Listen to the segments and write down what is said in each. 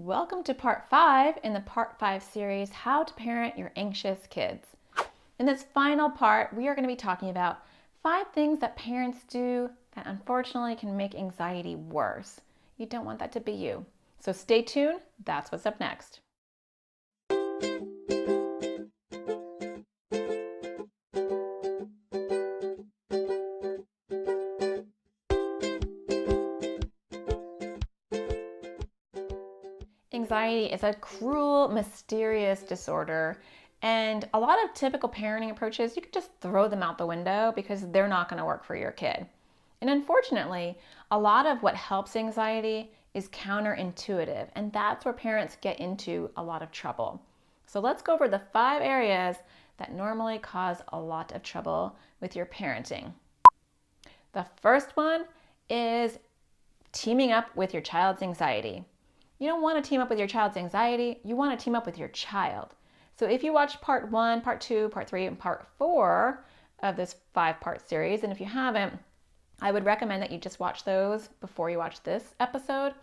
Welcome to part 5 in the part 5 series, How to Parent Your Anxious Kids. In this final part, we are going to be talking about 5 things that parents do that unfortunately can make anxiety worse. You don't want that to be you. So stay tuned, that's what's up next. Anxiety is a cruel, mysterious disorder, and a lot of typical parenting approaches, you can just throw them out the window because they're not going to work for your kid. And unfortunately, a lot of what helps anxiety is counterintuitive, and that's where parents get into a lot of trouble. So let's go over the 5 areas that normally cause a lot of trouble with your parenting. The first one is teaming up with your child's anxiety. You don't want to team up with your child's anxiety, you want to team up with your child. So if you watch part 1, part 2, part 3, and part 4 of this 5-part series, and if you haven't, I would recommend that you just watch those before you watch this episode.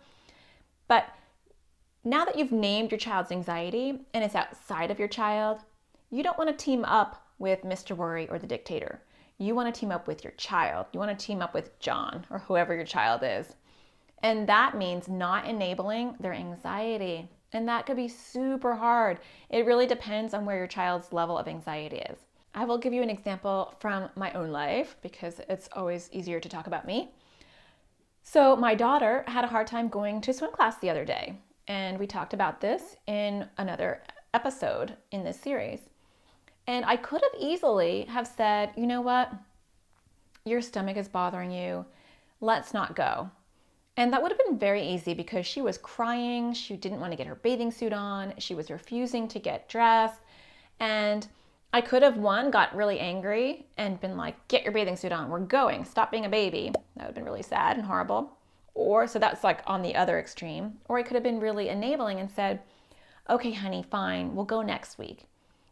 But now that you've named your child's anxiety and it's outside of your child, you don't want to team up with Mr. Worry or the dictator. You want to team up with your child. You want to team up with John or whoever your child is. And that means not enabling their anxiety. And that could be super hard. It really depends on where your child's level of anxiety is. I will give you an example from my own life because it's always easier to talk about me. So my daughter had a hard time going to swim class the other day. And we talked about this in another episode in this series. And I could have easily have said, you know what? Your stomach is bothering you. Let's not go. And that would have been very easy because she was crying, she didn't want to get her bathing suit on, she was refusing to get dressed, and I could have, got really angry and been like, get your bathing suit on, we're going, stop being a baby. That would have been really sad and horrible. Or, so that's like on the other extreme. Or I could have been really enabling and said, okay, honey, fine, we'll go next week.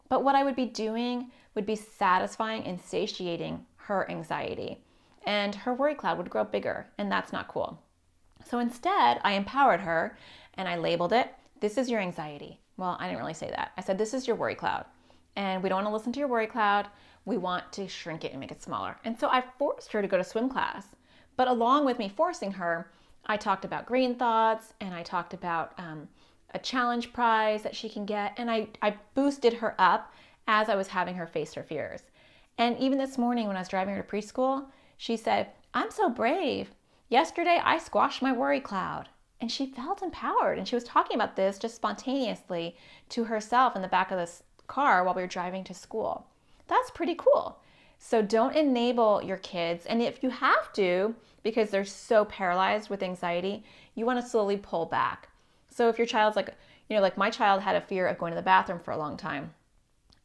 But what I would be doing would be satisfying and satiating her anxiety. And her worry cloud would grow bigger, and that's not cool. So instead, I empowered her and I labeled it, this is your anxiety. Well, I didn't really say that. I said, this is your worry cloud. And we don't want to listen to your worry cloud. We want to shrink it and make it smaller. And so I forced her to go to swim class. But along with me forcing her, I talked about green thoughts and I talked about a challenge prize that she can get. And I boosted her up as I was having her face her fears. And even this morning when I was driving her to preschool, she said, I'm so brave. Yesterday, I squashed my worry cloud. And she felt empowered. And she was talking about this just spontaneously to herself in the back of this car while we were driving to school. That's pretty cool. So don't enable your kids. And if you have to, because they're so paralyzed with anxiety, you want to slowly pull back. So if your child's like, like my child had a fear of going to the bathroom for a long time.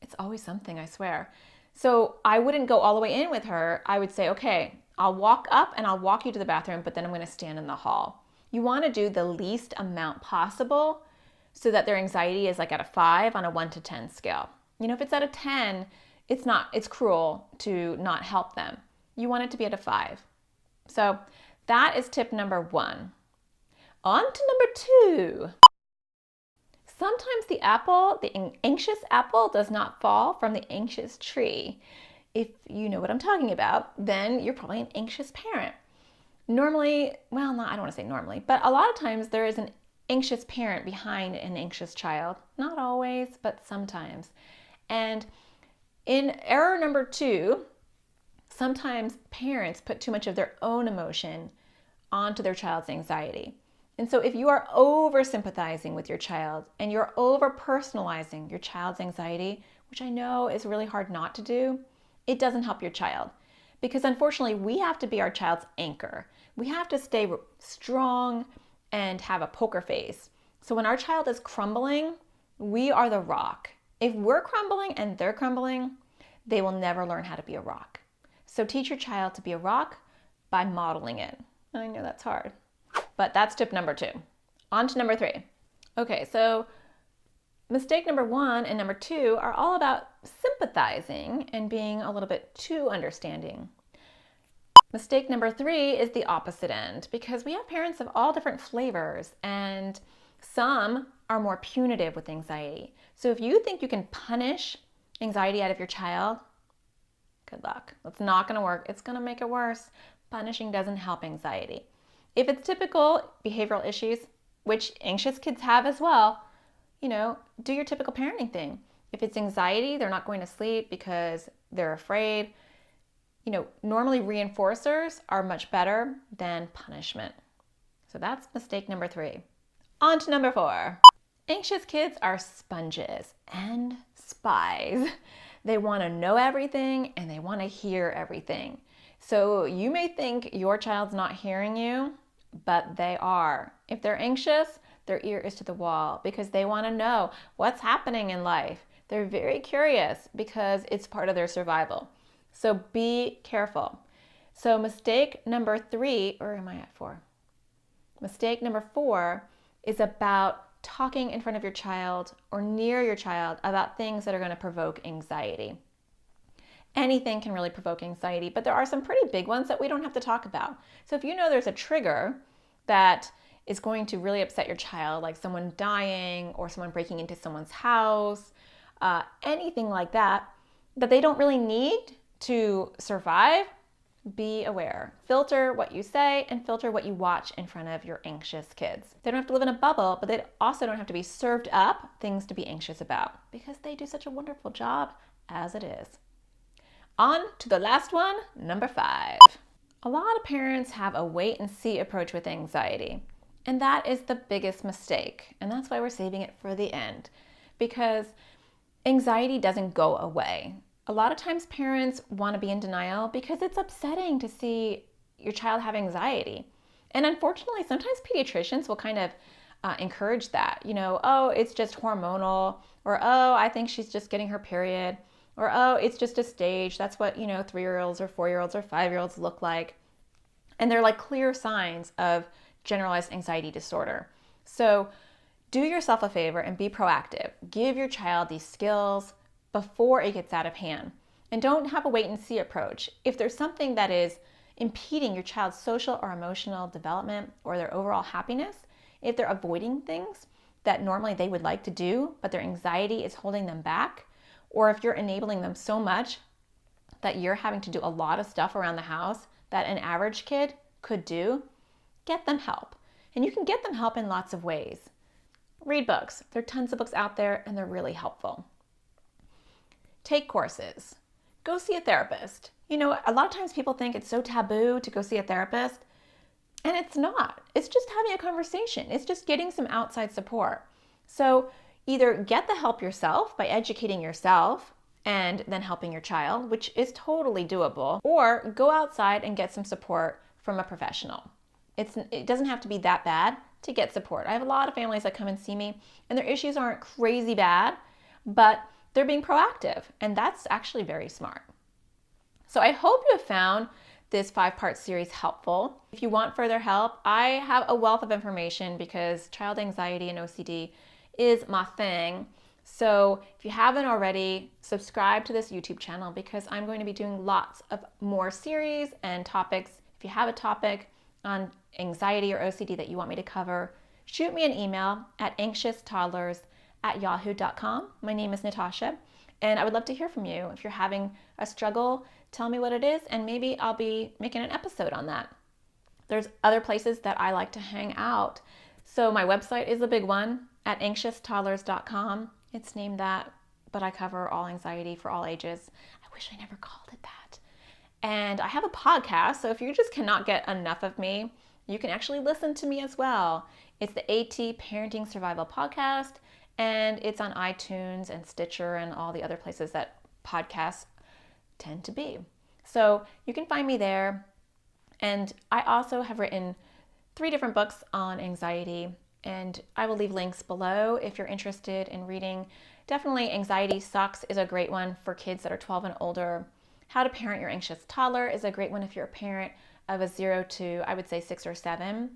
It's always something, I swear. So I wouldn't go all the way in with her. I would say, okay, I'll walk up and I'll walk you to the bathroom, but then I'm going to stand in the hall. You want to do the least amount possible so that their anxiety is like at a 5 on a 1 to 10 scale. If it's at a 10, it's cruel to not help them. You want it to be at a 5. So that is tip number 1. On to number 2. Sometimes the anxious apple does not fall from the anxious tree. If you know what I'm talking about, then you're probably an anxious parent. Normally, I don't want to say normally, but a lot of times there is an anxious parent behind an anxious child. Not always, but sometimes. And in error number 2, sometimes parents put too much of their own emotion onto their child's anxiety. And so if you are over sympathizing with your child and you're over personalizing your child's anxiety, which I know is really hard not to do, it doesn't help your child. Because unfortunately, we have to be our child's anchor. We have to stay strong and have a poker face. So when our child is crumbling, we are the rock. If we're crumbling and they're crumbling, they will never learn how to be a rock. So teach your child to be a rock by modeling it. I know that's hard, but that's tip number 2. On to number 3. Okay, so mistake number 1 and number 2 are all about sympathizing and being a little bit too understanding. Mistake number 3 is the opposite end because we have parents of all different flavors and Some are more punitive with anxiety. So if you think you can punish anxiety out of your child, good luck. It's not going to work. It's going to make it worse. Punishing doesn't help anxiety. If it's typical behavioral issues, which anxious kids have as well, do your typical parenting thing. If it's anxiety, they're not going to sleep because they're afraid. Normally reinforcers are much better than punishment. So that's mistake number 3. On to number 4. Anxious kids are sponges and spies. They want to know everything and they want to hear everything. So you may think your child's not hearing you, but they are. If they're anxious, their ear is to the wall because they want to know what's happening in life. They're very curious because it's part of their survival. So be careful. So mistake number 3, or am I at 4? Mistake number 4 is about talking in front of your child or near your child about things that are going to provoke anxiety. Anything can really provoke anxiety, but there are some pretty big ones that we don't have to talk about. So if you know there's a trigger that is going to really upset your child, like someone dying or someone breaking into someone's house, anything like that they don't really need to survive, be aware. Filter what you say and filter what you watch in front of your anxious kids. They don't have to live in a bubble, but they also don't have to be served up things to be anxious about because they do such a wonderful job as it is. On to the last one, number 5. A lot of parents have a wait and see approach with anxiety, and that is the biggest mistake. And that's why we're saving it for the end, because anxiety doesn't go away. A lot of times parents want to be in denial because it's upsetting to see your child have anxiety. And unfortunately, sometimes pediatricians will kind of encourage that, oh, it's just hormonal, or oh, I think she's just getting her period, or oh, it's just a stage. That's what, 3-year-olds or 4-year-olds or 5-year-olds look like. And they're like clear signs of generalized anxiety disorder. So do yourself a favor and be proactive. Give your child these skills before it gets out of hand. And don't have a wait and see approach. If there's something that is impeding your child's social or emotional development or their overall happiness, if they're avoiding things that normally they would like to do, but their anxiety is holding them back, or if you're enabling them so much that you're having to do a lot of stuff around the house that an average kid could do, get them help. And you can get them help in lots of ways. Read books. There are tons of books out there and they're really helpful. Take courses. Go see a therapist. A lot of times people think it's so taboo to go see a therapist, and it's not. It's just having a conversation. It's just getting some outside support. So either get the help yourself by educating yourself and then helping your child, which is totally doable, or go outside and get some support from a professional. It doesn't have to be that bad to get support. I have a lot of families that come and see me, and their issues aren't crazy bad, but they're being proactive, and that's actually very smart. So I hope you have found this 5-part series helpful. If you want further help, I have a wealth of information because child anxiety and OCD is my thing. So if you haven't already, subscribe to this YouTube channel because I'm going to be doing lots of more series and topics. If you have a topic on anxiety or OCD that you want me to cover, shoot me an email at anxioustoddlers@yahoo.com. My name is Natasha, and I would love to hear from you. If you're having a struggle, tell me what it is, and maybe I'll be making an episode on that. There's other places that I like to hang out. So my website is a big one at anxioustoddlers.com. It's named that, but I cover all anxiety for all ages. I wish I never called it that. And I have a podcast, so if you just cannot get enough of me, you can actually listen to me as well. It's the AT Parenting Survival Podcast, and it's on iTunes and Stitcher and all the other places that podcasts tend to be. So you can find me there. And I also have written 3 different books on anxiety, and I will leave links below if you're interested in reading. Definitely Anxiety Sucks is a great one for kids that are 12 and older. How to Parent Your Anxious Toddler is a great one if you're a parent of a 0 to, I would say, 6 or 7.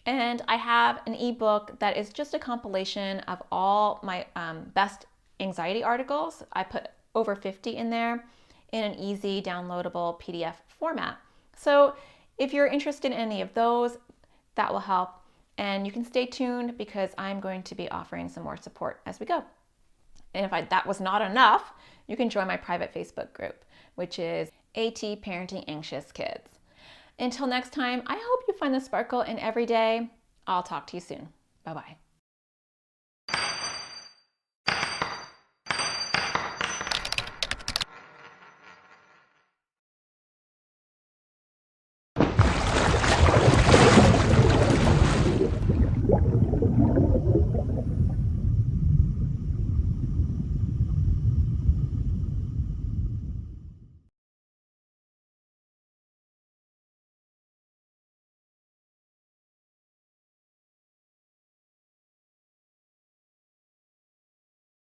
And I have an ebook that is just a compilation of all my best anxiety articles. I put over 50 in there in an easy downloadable PDF format. So if you're interested in any of those, that will help. And you can stay tuned because I'm going to be offering some more support as we go. And if that was not enough, you can join my private Facebook group, which is AT Parenting Anxious Kids. Until next time, I hope you find the sparkle in every day. I'll talk to you soon. Bye-bye.